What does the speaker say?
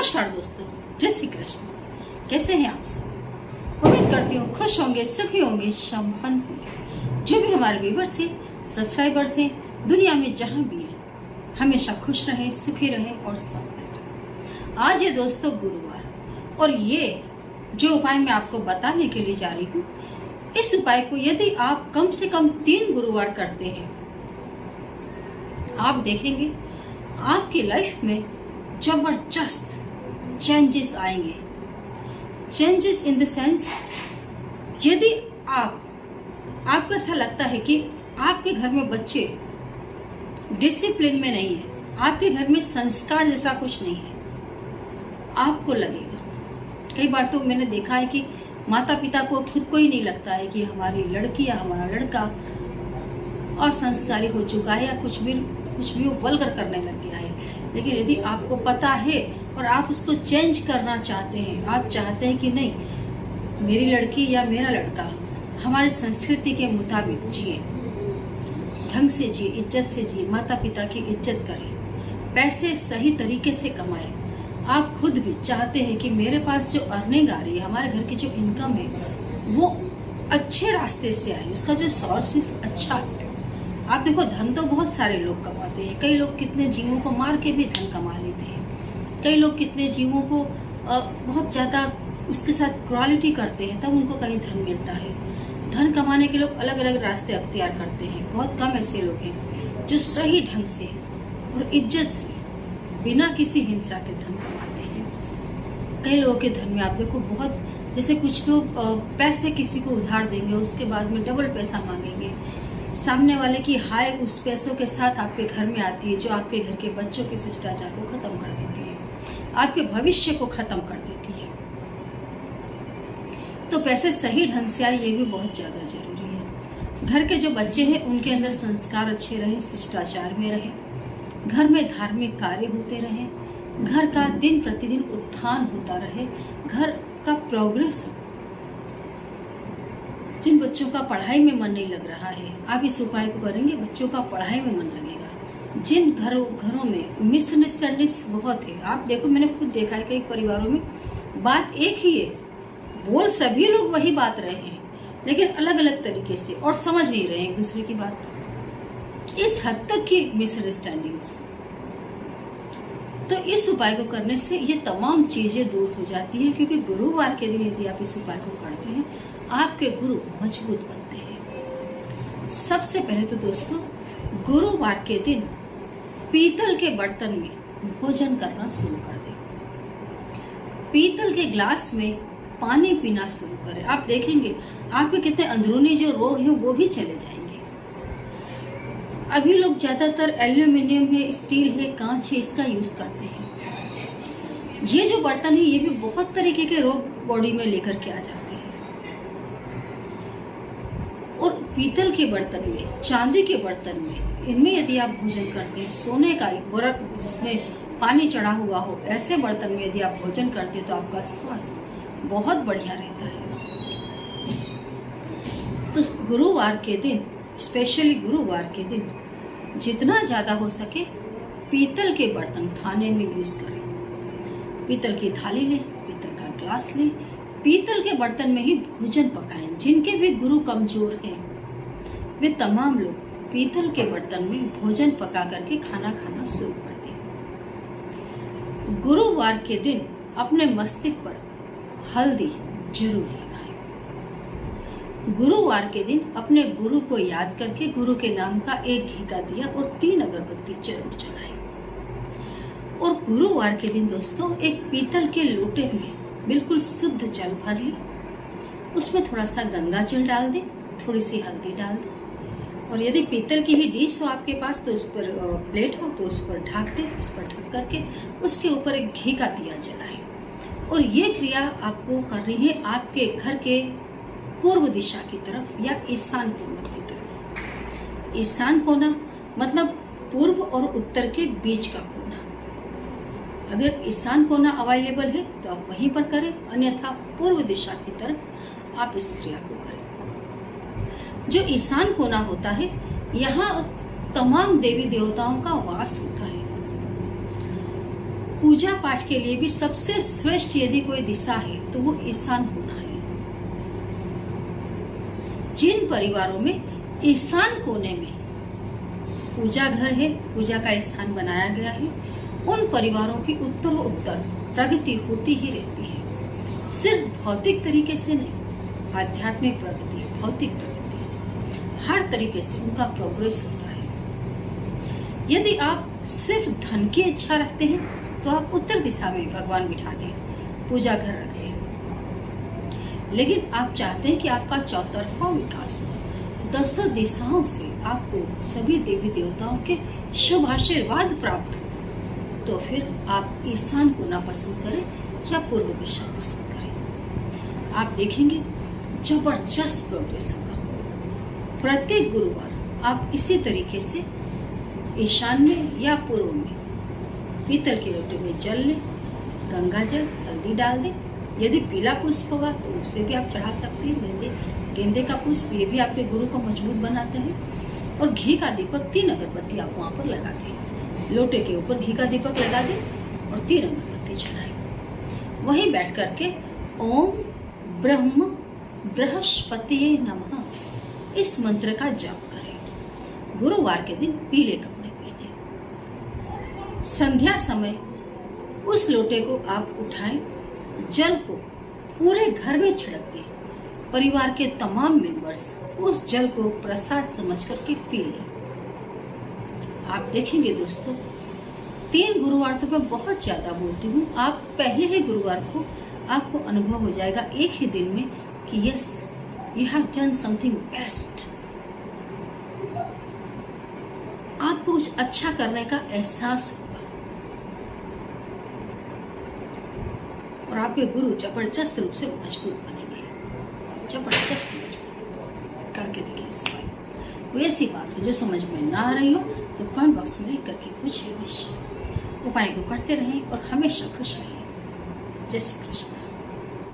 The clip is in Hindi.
नमस्कार दोस्तों, जय श्री कृष्ण। कैसे हैं आप सब? उम्मीद करती हूँ खुश होंगे, सुखी होंगे, संपन्न होंगे। जो भी हमारे व्यूवर्स हैं, सब्सक्राइबर्स हैं, दुनिया में जहाँ भी हैं, हमेशा खुश रहें, सुखी रहें और संपन्न रहें। आज है दोस्तों गुरुवार, और ये जो उपाय मैं आपको बताने के लिए जा रही हूँ, इस उपाय को यदि आप कम से कम 3 गुरुवार करते हैं, आप देखेंगे आपकी लाइफ में जबरदस्त चेंजेस आएंगे। चेंजेस इन द सेंस, यदि आपको ऐसा लगता है कि आपके घर में बच्चे डिसिप्लिन में नहीं है, आपके घर में संस्कार जैसा कुछ नहीं है, आपको लगेगा। कई बार तो मैंने देखा है कि माता पिता को खुद को ही नहीं लगता है कि हमारी लड़की या हमारा लड़का असंस्कारी हो चुका है या कुछ भी वो वल्गर करने लग गया है। लेकिन यदि आपको पता है और आप उसको चेंज करना चाहते हैं, आप चाहते हैं कि नहीं, मेरी लड़की या मेरा लड़का हमारी संस्कृति के मुताबिक जिए, ढंग से जिए, इज्जत से जिए, माता पिता की इज्जत करे, पैसे सही तरीके से कमाए। आप खुद भी चाहते हैं कि मेरे पास जो अर्निंग आ रही है, हमारे घर की जो इनकम है, वो अच्छे रास्ते से आए, उसका जो सोर्स अच्छा है। आप देखो, धन तो बहुत सारे लोग कमाते हैं। कई लोग कितने जीवों को मार के भी धन कमा लेते हैं। कई लोग कितने जीवों को बहुत ज़्यादा उसके साथ क्वालिटी करते हैं, तब उनको कहीं धन मिलता है। धन कमाने के लोग अलग अलग रास्ते अख्तियार करते हैं। बहुत कम ऐसे लोग हैं जो सही ढंग से और इज्जत से बिना किसी हिंसा के धन कमाते हैं। कई लोगों के धन में आप देखो, बहुत जैसे कुछ लोग पैसे किसी को उधार देंगे और उसके बाद में डबल पैसा मांगेंगे। सामने वाले की हाय उस पैसों के साथ आपके घर में आती है, जो आपके घर के बच्चों के शिष्टाचार को खत्म कर देती है, आपके भविष्य को खत्म कर देती है। तो पैसे सही ढंग से आए, ये भी बहुत ज्यादा जरूरी है। घर के जो बच्चे हैं उनके अंदर संस्कार अच्छे रहें, शिष्टाचार में रहें, घर में धार्मिक कार्य होते रहें, घर का दिन प्रतिदिन उत्थान होता रहे, घर का प्रोग्रेस। जिन बच्चों का पढ़ाई में मन नहीं लग रहा है, आप इस उपाय को करेंगे, बच्चों का पढ़ाई में मन लगेगा। जिन घरों में मिसअंडरस्टैंडिंग्स बहुत है, आप देखो, मैंने खुद देखा है कई परिवारों में बात एक ही है, बोल सभी लोग वही बात रहे हैं, लेकिन अलग अलग तरीके से, और समझ नहीं रहे एक दूसरे की बात। इस हद तक की मिसअंडरस्टैंडिंग्स। तो इस उपाय को करने से ये तमाम चीजें दूर हो जाती है, क्योंकि गुरुवार के दिन यदि आप इस उपाय को करते हैं, आपके गुरु मजबूत बनते हैं। सबसे पहले तो दोस्तों, गुरुवार के दिन पीतल के बर्तन में भोजन करना शुरू कर दें। पीतल के ग्लास में पानी पीना शुरू करें। आप देखेंगे आपके कितने अंदरूनी जो रोग हैं वो भी चले जाएंगे। अभी लोग ज्यादातर एल्यूमिनियम है, स्टील है, कांच है, इसका यूज करते हैं। ये जो बर्तन है, ये भी बहुत तरीके के रोग बॉडी में लेकर के आ जाते हैं। और पीतल के बर्तन में, चांदी के बर्तन में, इनमें यदि आप भोजन करते हैं, सोने का बर्फ जिसमें पानी चढ़ा हुआ हो, ऐसे बर्तन में यदि आप भोजन करते हैं, तो आपका स्वास्थ्य बहुत बढ़िया रहता है। तो गुरुवार के दिन, स्पेशली गुरुवार के दिन, जितना ज्यादा हो सके पीतल के बर्तन खाने में यूज करें। पीतल की थाली लें, पीतल का ग्लास लें, पीतल के बर्तन में ही भोजन पकाएं। जिनके भी गुरु कमजोर हैं, वे तमाम लोग पीतल के बर्तन में भोजन पका करके खाना खाना शुरू कर दें। गुरुवार के दिन अपने मस्तिष्क पर हल्दी जरूर लगाएं। गुरुवार के दिन अपने गुरु को याद करके गुरु के नाम का 1 घी का दिया और 3 अगरबत्ती जरूर जलाएं। और गुरुवार के दिन दोस्तों, एक पीतल के लोटे में बिल्कुल शुद्ध जल भर लें, उसमें थोड़ा सा गंगा जल डाल दें, थोड़ी सी हल्दी डाल दें, और यदि पीतल की ही डिश हो आपके पास, तो उस पर प्लेट हो तो उस पर ढक दें। उस पर ढक करके उसके ऊपर एक घी का दिया जलाएं। और ये क्रिया आपको करनी है आपके घर के पूर्व दिशा की तरफ या ईशान कोना की तरफ। ईशान कोना मतलब पूर्व और उत्तर के बीच का कोना। अगर ईशान कोना अवेलेबल है तो आप वहीं पर करें, अन्यथा पूर्व दिशा की तरफ आप इस क्रिया को करें। जो ईशान कोना होता है, यहाँ तमाम देवी देवताओं का वास होता है। पूजा पाठ के लिए भी सबसे श्रेष्ठ यदि कोई दिशा है तो वो ईशान होना है। जिन परिवारों में ईशान कोने में पूजा घर है, पूजा का स्थान बनाया गया है, उन परिवारों की उत्तरोत्तर प्रगति होती ही रहती है। सिर्फ भौतिक तरीके से नहीं, आध्यात्मिक प्रगति, भौतिक प्रगति, हर तरीके से उनका प्रोग्रेस होता है। यदि आप सिर्फ धन की इच्छा रखते हैं तो आप उत्तर दिशा में भगवान बिठा दें, पूजा घर रख दें। लेकिन आप चाहते हैं कि आपका चौतरफा विकास हो, 10 दिशाओं से आपको सभी देवी देवताओं के शुभ आशीर्वाद प्राप्त हो, तो फिर आप ईशान कोना पसंद करें या पूर्व दिशा पसंद करें, आप देखेंगे जबरदस्त प्रोग्रेस होगा। प्रत्येक गुरुवार आप इसी तरीके से ईशान में या पूर्व में पीतल के लोटे में जल लें, गंगा जल, हल्दी डाल दें। यदि पीला पुष्प होगा तो उसे भी आप चढ़ा सकते हैं। गेंदे का पुष्प, ये भी आपके गुरु को मजबूत बनाता है। और घी का दीपक, 3 अगरबत्ती आप वहाँ पर लगा दें, लोटे के ऊपर घी का दीपक लगा दें और 3 अगरबत्ती जलाएं। वहीं बैठ करके ओम ब्रह्म बृहस्पतिये नमः इस मंत्र का जाप करें। गुरुवार के दिन पीले कपड़े पहने। संध्या समय उस लोटे को आप उठाएं, जल को पूरे घर में छिड़क दें। परिवार के तमाम मेंबर्स उस जल को प्रसाद समझ करके पी लें। आप देखेंगे दोस्तों, 3 गुरुवार तो मैं बहुत ज्यादा बोलती हूँ, आप पहले ही गुरुवार को आपको अनुभव हो जाएगा एक ही दिन में कि yes you have done something best. आपको कुछ अच्छा करने का एहसास होगा और आपके गुरु जबरदस्त रूप से मजबूत बनेंगे, जबरदस्त मजबूत। करके देखिए इस उपाय को। कोई ऐसी बात हो जो समझ में ना आ रही हो तो कमेंट बॉक्स में लिख करके पूछिए। उपाय को करते रहें और हमेशा खुश रहें। जय श्री कृष्ण।